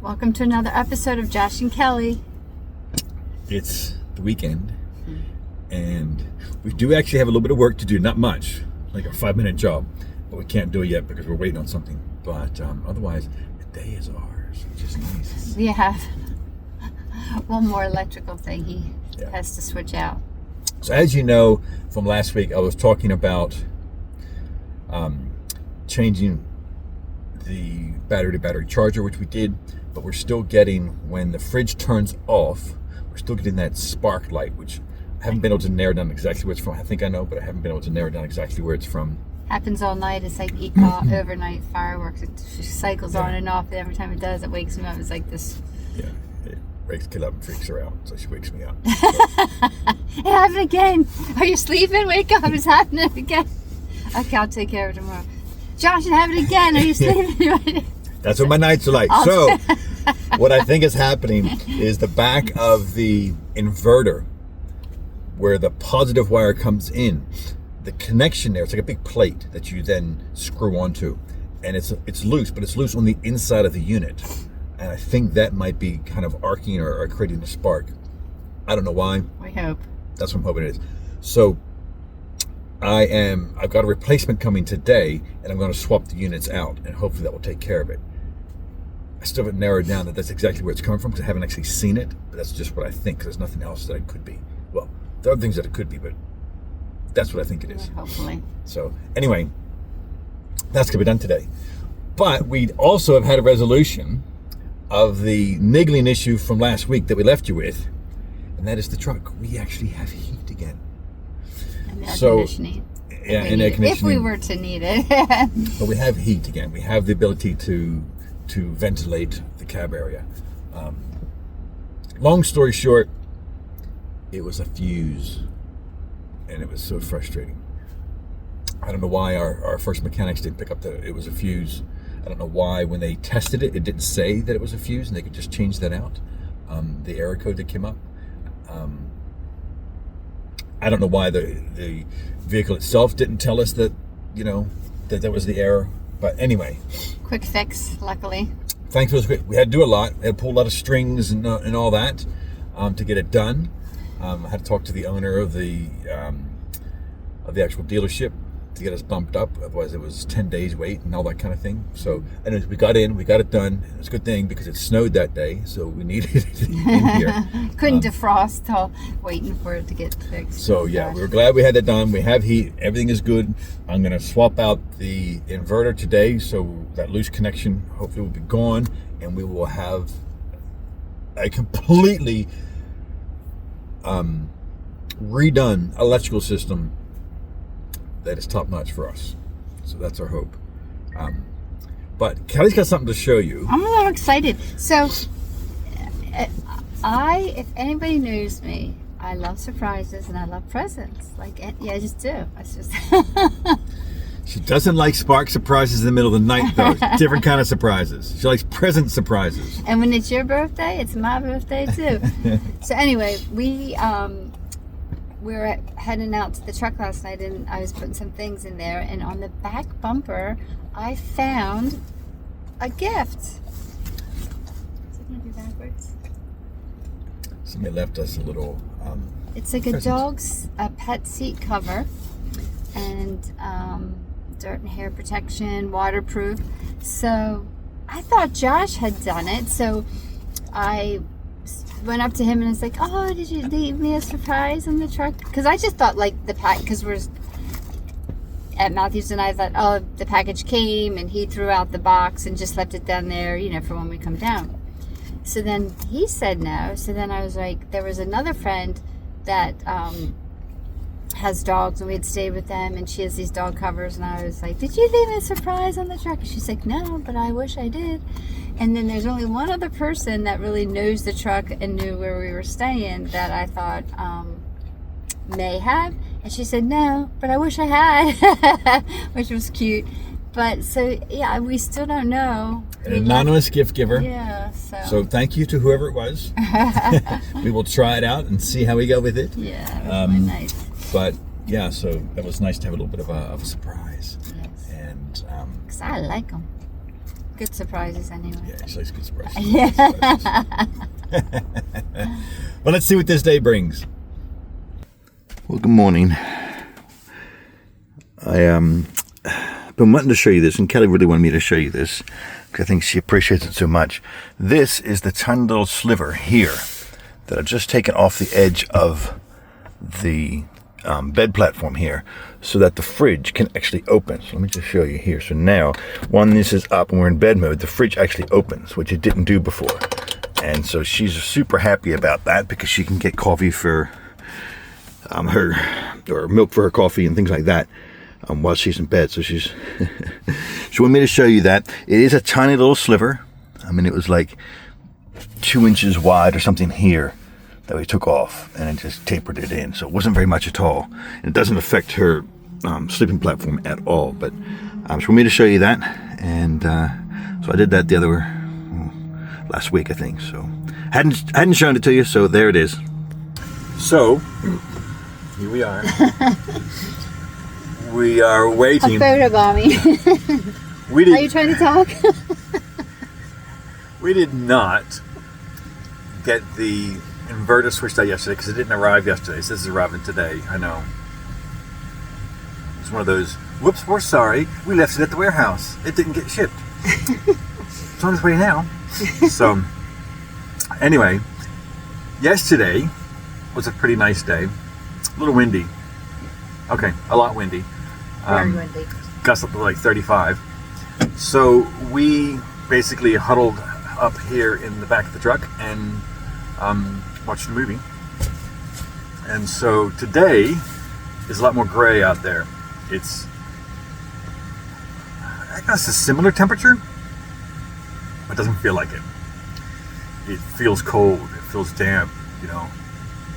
Welcome to another episode of Josh and Kelly. It's the weekend, and we do actually have a little bit of work to do. Not much, like a 5-minute job, but we can't do it yet because we're waiting on something. But otherwise, the day is ours, which is nice. We have one more electrical thing he has to switch out. So as you know from last week, I was talking about changing the battery charger, which we did, but we're still getting, when the fridge turns off, we're still getting that spark light, which I haven't been able to narrow down exactly where it's from. I think I know, but I haven't been able to narrow down exactly where it's from. Happens all night. It's like overnight fireworks. It just cycles on and off. Every time it does, it wakes me up. It's like this. Yeah, it wakes Kid up and freaks her out, so she wakes me up. It happened again. Are you sleeping? Wake up. It's happening again. Okay, I'll take care of it tomorrow. Josh, it happened again. Are you sleeping? That's what my nights are like. So, what I think is happening is the back of the inverter, where the positive wire comes in, the connection there, it's like a big plate that you then screw onto, and it's loose, but it's loose on the inside of the unit, and I think that might be kind of arcing or creating a spark. I don't know why. We hope. That's what I'm hoping it is. So I've got a replacement coming today, and I'm going to swap the units out, and hopefully that will take care of it. I still haven't narrowed down that that's exactly where it's coming from, because I haven't actually seen it, but that's just what I think, because there's nothing else that it could be. Well, there are things that it could be, but that's what I think it is. Hopefully. So anyway, that's going to be done today. But we also have had a resolution of the niggling issue from last week that we left you with, and that is the truck. We actually have heat again. And air conditioning. Yeah, and air conditioning. If we were to need it. But we have heat again. We have the ability to ventilate the cab area. Long story short, it was a fuse, and it was so frustrating. I don't know why our first mechanics didn't pick up that it was a fuse. I don't know why when they tested it, it didn't say that it was a fuse, and they could just change that out. The error code that came up. I don't know why the vehicle itself didn't tell us that, that was the error. But anyway. Quick fix, luckily. Thankfully, it was quick. We had to do a lot. We had to pull a lot of strings and all that to get it done. I had to talk to the owner of the actual dealership to get us bumped up. Otherwise, it was 10 days wait and all that kind of thing. So, anyways, we got it done. It was a good thing because it snowed that day, so we needed it in here. Couldn't defrost till waiting for it to get fixed. So, yeah, we were glad we had that done. We have heat. Everything is good. I'm going to swap out the inverter today, so that loose connection hopefully will be gone, and we will have a completely redone electrical system that is top notch for us. So that's our hope. But Kelly's got something to show you. I'm a little excited. So if anybody knows me, I love surprises and I love presents. I just do. It's just She doesn't like spark surprises in the middle of the night, though. Different kind of surprises. She likes present surprises. And when it's your birthday, it's my birthday too. So anyway, we were heading out to the truck last night, and I was putting some things in there, and on the back bumper I found a gift. Is it going to be backwards? Somebody left us a little it's like a pet seat cover, and dirt and hair protection, waterproof. So I thought Josh had done it, so I went up to him and was like, "Oh, did you leave me a surprise on the truck?" Because I just thought because we're at Matthews, and I thought, oh, the package came and he threw out the box and just left it down there, for when we come down. So then he said no. So then I was like, there was another friend that has dogs, and we had stayed with them, and she has these dog covers, and I was like, did you leave me a surprise on the truck? And she's like, no, but I wish I did. And then there's only one other person that really knows the truck and knew where we were staying that I thought may have. And she said, no, but I wish I had, which was cute. But so, yeah, we still don't know. An anonymous gift giver. Yeah, So thank you to whoever it was. We will try it out and see how we go with it. Yeah, it was really nice. But yeah, so that was nice to have a little bit of a surprise. Yes. And because I like them. Good surprises anyway. Yeah, she likes good surprises. Yeah. Well, let's see what this day brings. Well, good morning. I've been wanting to show you this, and Kelly really wanted me to show you this because I think she appreciates it so much. This is the tiny little sliver here that I've just taken off the edge of the bed platform here so that the fridge can actually open. So let me just show you here. So now, when this is up and we're in bed mode, the fridge actually opens, which it didn't do before. And so she's super happy about that because she can get coffee for her, or milk for her coffee and things like that while she's in bed. So she wanted me to show you that. It is a tiny little sliver. I mean, it was like 2 inches wide or something here that we took off, and it just tapered it in. So it wasn't very much at all. And it doesn't affect her sleeping platform at all. But she wanted me to show you that. And so I did that the other last week, I think. So hadn't shown it to you, so there it is. So here we are. We are waiting. A photo bombing. We did. Are you trying to talk? We did not get the inverter switched out yesterday because it didn't arrive yesterday. It says it's arriving today. I know. It's one of those, whoops, we're sorry. We left it at the warehouse. It didn't get shipped. It's on its way now. So, anyway, yesterday was a pretty nice day. A little windy. Okay, a lot windy. Very windy. Gusts up to like 35. So we basically huddled up here in the back of the truck and watched a movie. And so today is a lot more gray out there. It's, I guess, a similar temperature, but it doesn't feel like it. It feels cold. It feels damp. You know,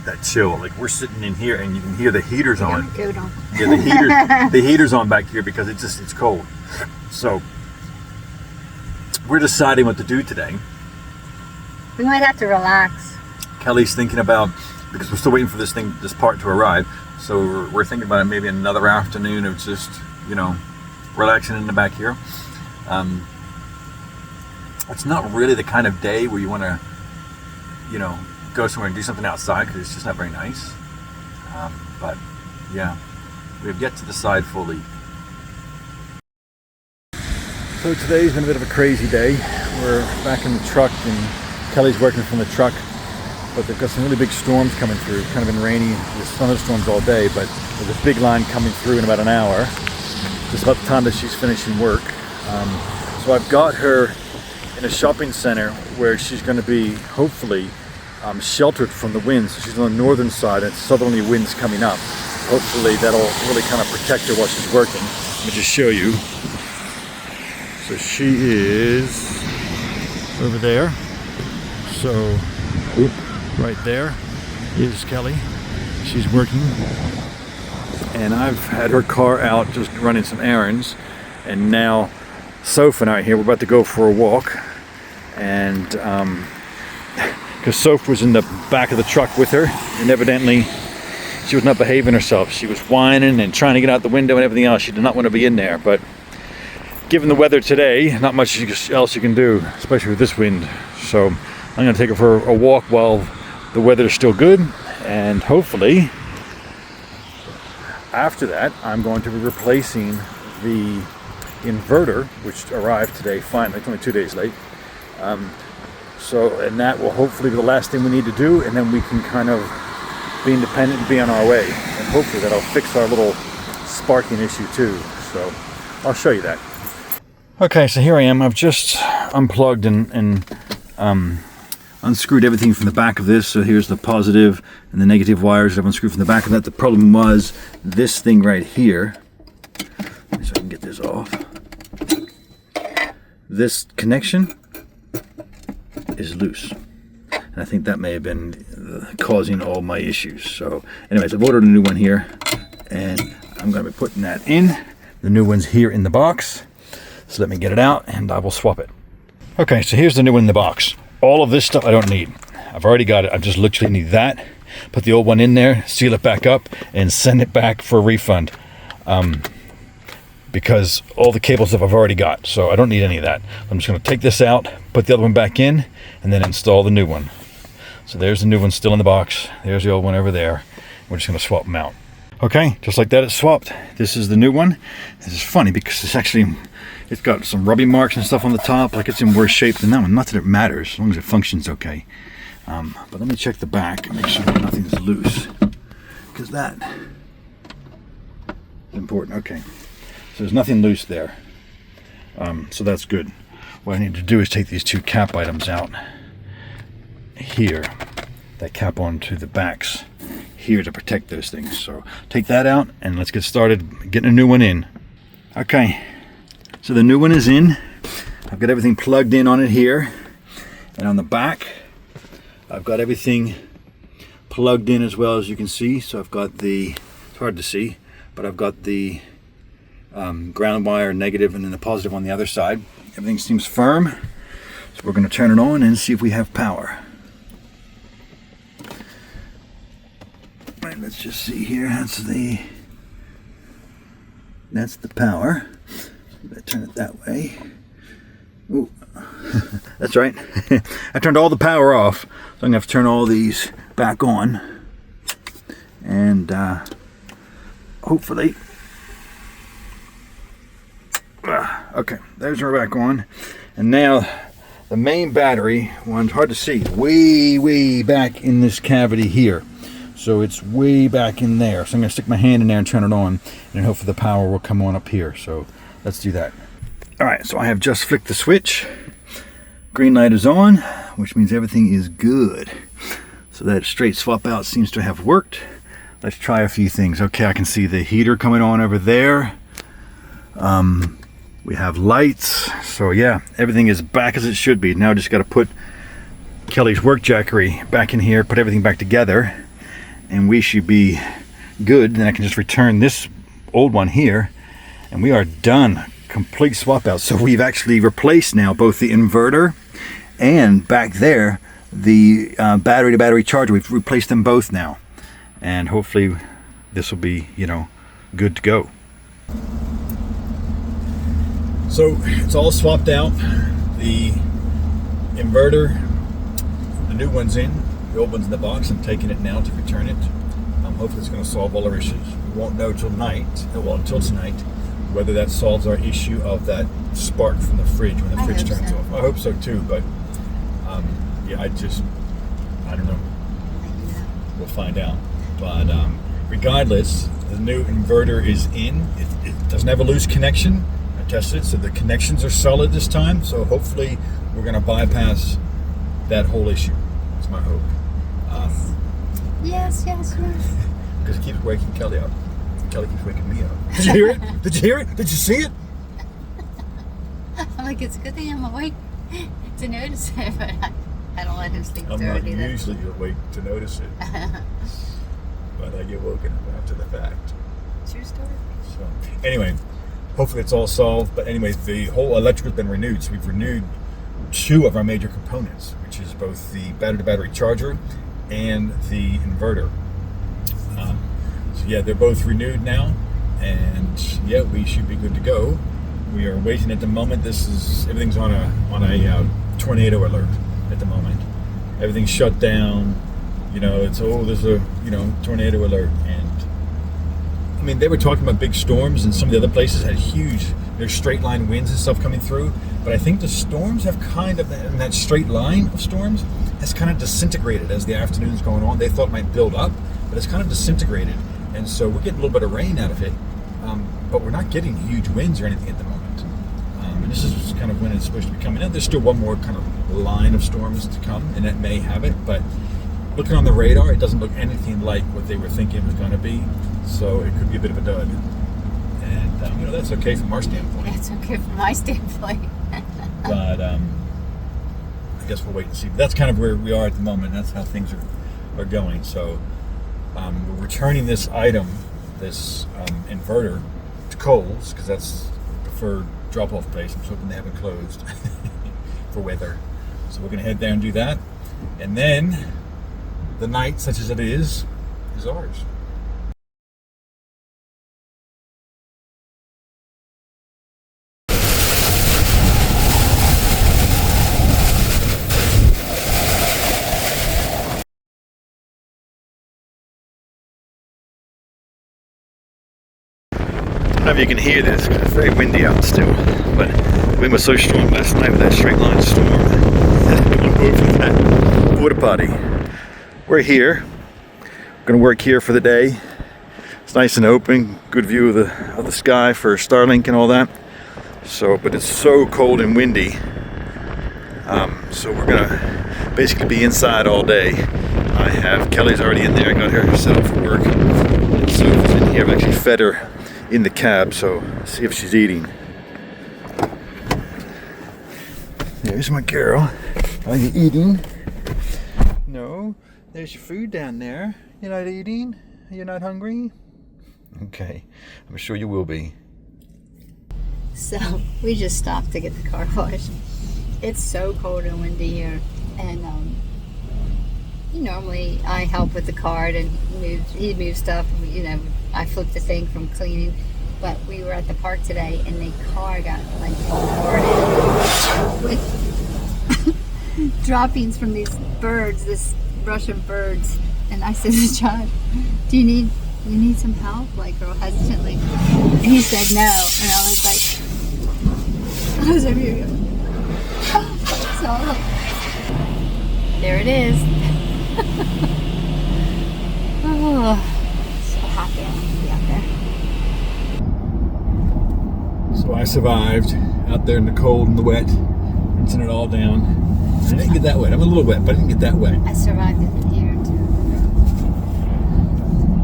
that chill. Like we're sitting in here and you can hear the heaters on. Yeah, the heater's on back here because it's cold. So we're deciding what to do today. We might have to relax. Kelly's thinking about, because we're still waiting for this part to arrive. So we're thinking about maybe another afternoon of just, you know, relaxing in the back here. It's not really the kind of day where you want to, you know, go somewhere and do something outside because it's just not very nice. But yeah, we have yet to decide fully. So today's been a bit of a crazy day. We're back in the truck and Kelly's working from the truck, but they've got some really big storms coming through. It's kind of been rainy, there's thunderstorms all day, but there's a big line coming through in about an hour, just about the time that she's finishing work. So I've got her in a shopping center where she's going to be hopefully sheltered from the winds. So she's on the northern side and southerly winds coming up. Hopefully that'll really kind of protect her while she's working. Let me just show you. So she is over there. So right there is Kelly. She's working. And I've had her car out just running some errands. And now Soph and I are here. We're about to go for a walk. And because Soph was in the back of the truck with her, and evidently she was not behaving herself. She was whining and trying to get out the window and everything else. She did not want to be in there, but given the weather today, not much else you can do, especially with this wind. So I'm going to take her for a walk while the weather is still good, and hopefully after that I'm going to be replacing the inverter, which arrived today finally. It's only 2 days late. And that will hopefully be the last thing we need to do, and then we can kind of be independent and be on our way. And hopefully that'll fix our little sparking issue too. So I'll show you that. Okay, so here I am. I've just unplugged and unscrewed everything from the back of this. So here's the positive and the negative wires that I've unscrewed from the back of that. The problem was this thing right here. So I can get this off. This connection is loose, and I think that may have been causing all my issues. So anyways, I've ordered a new one here, and I'm going to be putting that in. The new one's here in the box, so let me get it out and I will swap it. Okay, so here's the new one in the box. All of this stuff I don't need. I've already got it. I just literally need that, put the old one in there, seal it back up, and send it back for a refund. because all the cable stuff I've already got, so I don't need any of that. I'm just going to take this out, put the other one back in, and then install the new one. So there's the new one still in the box. There's the old one over there. We're just going to swap them out. Okay, just like that, it's swapped. This is the new one. This is funny because it's got some rubbing marks and stuff on the top, like it's in worse shape than that one. Not that it matters, as long as it functions okay. But let me check the back and make sure that nothing's loose, because that is important. Okay, so there's nothing loose there, so that's good. What I need to do is take these two cap items out here that cap onto the backs here to protect those things. So take that out and let's get started getting a new one in. Okay, so the new one is in. I've got everything plugged in on it here, and on the back I've got everything plugged in as well, as you can see. So I've got it's hard to see, but I've got the ground wire negative and then the positive on the other side. Everything seems firm, so we're going to turn it on and see if we have power. Right, let's just see here. That's the power. So I turn it that way. Ooh. That's right. I turned all the power off, so I'm gonna have to turn all these back on, and hopefully, okay, those are back on. And now the main battery one's hard to see, way back in this cavity here, so it's way back in there. So I'm gonna stick my hand in there and turn it on, and hopefully the power will come on up here. So let's do that. All right, so I have just flicked the switch. Green light is on, which means everything is good. So that straight swap out seems to have worked. Let's try a few things. Okay, I can see the heater coming on over there. We have lights. So yeah, everything is back as it should be. Now I just got to put Kelly's work jackery back in here, put everything back together, and we should be good. Then I can just return this old one here, and we are done. Complete swap out. So we've actually replaced now both the inverter and back there the battery to battery charger. We've replaced them both now, and hopefully this will be, good to go. So it's all swapped out. The inverter, the new one's in, the old one's in the box. I'm taking it now to return it. Hopefully it's going to solve all our issues. We won't know until tonight whether that solves our issue of that spark from the fridge when the fridge turns off. I hope so too, but yeah, I don't know. We'll find out. But regardless, the new inverter is in. It doesn't have a loose connection. I tested it, so the connections are solid this time. So hopefully we're going to bypass that whole issue. That's my hope. Yes. Because it keeps waking Kelly up. Kelly keeps waking me up. Did you hear it? Did you hear it? Did you see it? I'm like, it's a good thing I'm awake to notice it, but I don't let him sleep I'm through not it either. usually awake to notice it, but I get woken up after the fact. True story. So anyway, hopefully it's all solved. But anyway, the whole electrical has been renewed. So we've renewed 2 of our major components, which is both the battery-to-battery charger and the inverter. So yeah, they're both renewed now, and yeah, we should be good to go. We are waiting at the moment. Everything's on a tornado alert at the moment. Everything's shut down. There's a tornado alert, and I mean they were talking about big storms, and some of the other places had there's straight line winds and stuff coming through. But I think the storms have kind of, and that straight line of storms has kind of disintegrated as the afternoon's going on. They thought it might build up, but it's kind of disintegrated. And so we're getting a little bit of rain out of it, but we're not getting huge winds or anything at the moment. And this is kind of when it's supposed to be coming in. There's still one more kind of line of storms to come, and that may have it. But looking on the radar, it doesn't look anything like what they were thinking it was going to be. So it could be a bit of a dud. And, that's okay from our standpoint. That's okay from my standpoint. But I guess we'll wait and see. But that's kind of where we are at the moment. That's how things are going. So we're returning this item, this inverter, to Kohl's, because that's the preferred drop-off place. I'm just hoping they haven't closed for weather. So we're going to head there and do that. And then the night, such as it is ours. if you can hear this because it's very windy out still. But the wind was so strong last night with that straight line storm. Over that water potty. We're here. We're gonna work here for the day. It's nice and open, good view of the sky for Starlink and all that. So, but it's so cold and windy. So we're gonna basically be inside all day. I have Kelly's already in there. I got her set up for work. And Sophie's in here. I've actually fed her in the cab, so let's see if she's eating. There's my girl. Are you eating? No. There's your food down there. You're not eating? You're not hungry? Okay. I'm sure you will be. So we just stopped to get the car washed. It's so cold and windy here, and normally I help with the cart and he'd move stuff. I flip the thing from cleaning. But we were at the park today, and the car got like bombarded with droppings from these birds, this Russian birds. And I said to John, "Do you need some help?" Like, real hesitantly. And he said no, and I was like, I was over here. So there it is. Oh, so happy I can be out there. So I survived out there in the cold and the wet, rinsing it all down. I didn't get that wet. I'm a little wet, but I didn't get that wet. I survived it in here too.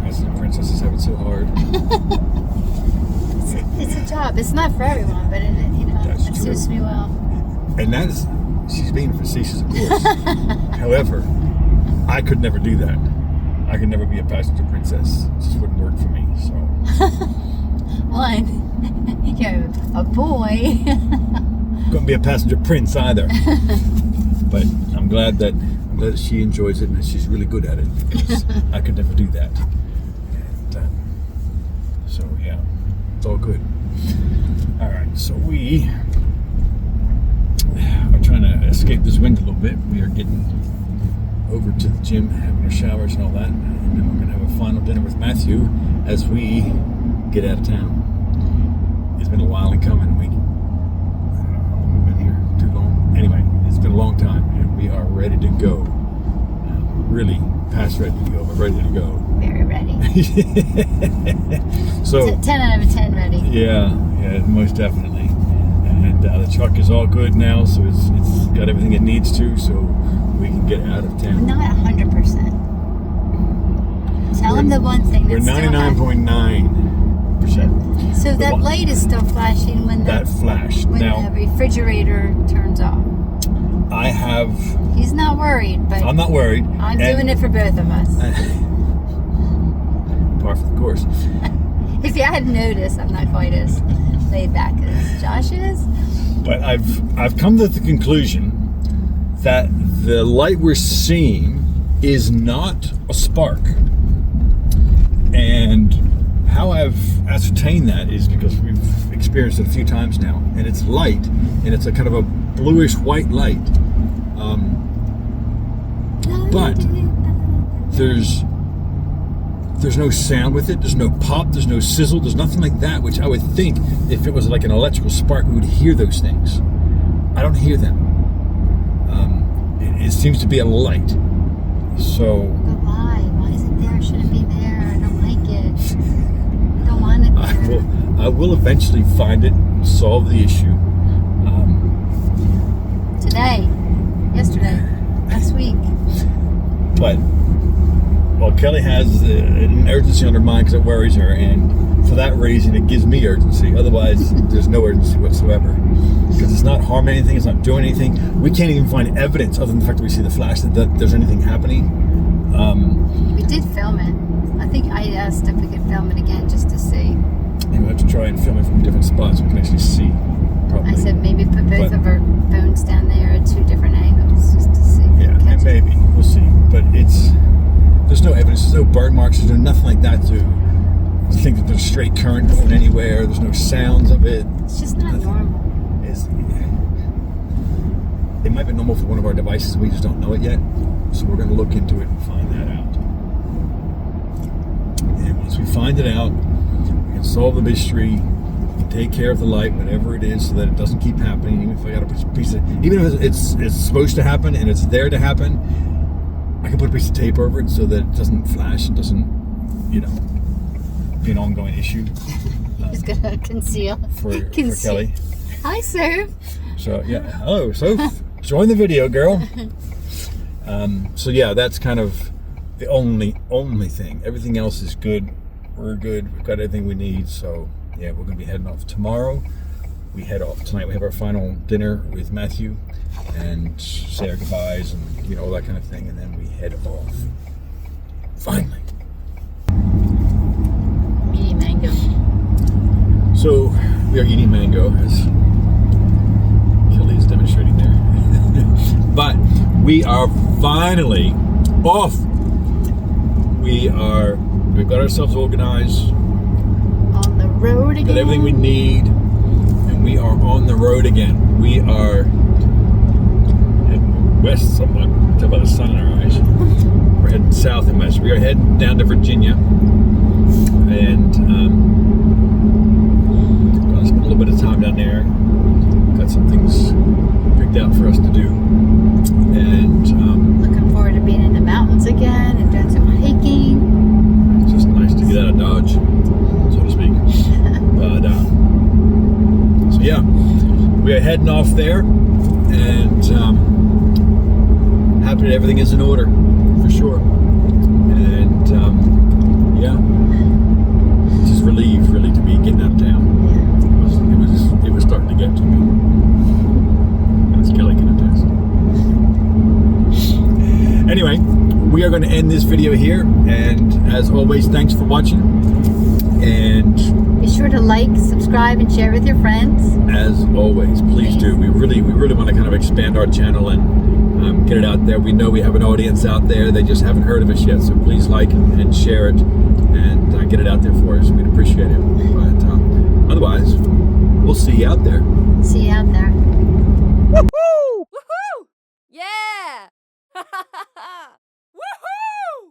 President Princess is having so hard. It's a job. It's not for everyone, but it suits me well. And she's being facetious, of course. However, I could never do that. I could never be a passenger princess. It just wouldn't work for me. So. One, you're a boy. Couldn't be a passenger prince either. But I'm glad that she enjoys it and that she's really good at it, because I could never do that. And so yeah, it's all good. All right, so we are trying to escape this wind a little bit. We are getting over to the gym, having our showers and all that, and then we're going to have a final dinner with Matthew as we get out of town. It's been a while in coming. I don't know how long we've been here, too long. Anyway, it's been a long time, and we are ready to go. Really past ready to go, but ready to go. Very ready. So it's a 10 out of 10 ready. Yeah, most definitely. And the truck is all good now, so it's got everything it needs to, so we can get out of town. Not 100%. Tell him the one thing that's we're 99.9%. So that light is still flashing when the refrigerator turns off. He's not worried, but I'm not worried. I'm doing it for both of us. Par for the course. If you hadn't noticed, I'm not quite as laid back as Josh is. But I've come to the conclusion that the light we're seeing is not a spark. And how I've ascertained that is because we've experienced it a few times now, and it's light, and it's a kind of a bluish white light. But there's no sound with it. There's no pop. There's no sizzle. There's nothing like that, which I would think if it was like an electrical spark, we would hear those things. I don't hear them. It seems to be a light. So. But why? Why is it there? Should it be there? I don't like it. I don't want it there. I will eventually find it, solve the issue. Today, yesterday, last week. But Kelly has an urgency on her mind because it worries her, and for that reason it gives me urgency. Otherwise there's no urgency whatsoever, because it's not harming anything, it's not doing anything. We can't even find evidence other than the fact that we see the flash that there's anything happening. We did film it. I think I asked if we could film it again just to see. And we have to try and film it from different spots so we can actually see properly. I said maybe put both of our phones down there at 2 different angles just to see. Yeah, and maybe we'll see. But there's no evidence, there's no burn marks, there's nothing like that to think that there's straight current going anywhere. There's no sounds of it. It's just not normal. It might be normal for one of our devices, we just don't know it yet. So we're going to look into it and find that out. And once we find it out, we can solve the mystery, take care of the light, whatever it is, so that it doesn't keep happening. Even if I got to put a piece of, even if it's supposed to happen and it's there to happen, I can put a piece of tape over it so that it doesn't flash and doesn't, be an ongoing issue. He's gonna conceal. For Kelly. Hi, Soph. So yeah, hello, Soph. Join the video, girl. So yeah, that's kind of the only thing. Everything else is good. We're good. We've got everything we need. So yeah, we're gonna be heading off tomorrow. We head off tonight. We have our final dinner with Matthew and say our goodbyes and all that kind of thing, and then we head off. Finally. Eating mango. So we are eating mango, as Kelly is demonstrating there. But we are finally off. We've got ourselves organized. On the road again. Got everything we need, and we are on the road again. We are heading west somewhat. Tell by the sun in our eyes. We're heading south and west. We are heading down to Virginia, and gonna spend a little bit of time down there. Got some things picked out for us to do, and looking forward to being in the mountains again and doing some hiking. it's just nice to get out of Dodge, so to speak. But so yeah, we are heading off there, and happy that everything is in order for sure. And yeah, just relieved really to be getting out of town. It was starting to get to me, as Kelly can attest. Anyway, we are going to end this video here, and as always, thanks for watching, and Be sure to like, subscribe, and share with your friends. as always, please do. We really want to kind of expand our channel and get it out there. We know we have an audience out there. They just haven't heard of us yet, so please like and share it, and get it out there for us. We'd appreciate it. But otherwise, we'll see you out there. See you out there. Woohoo! Woohoo! Yeah!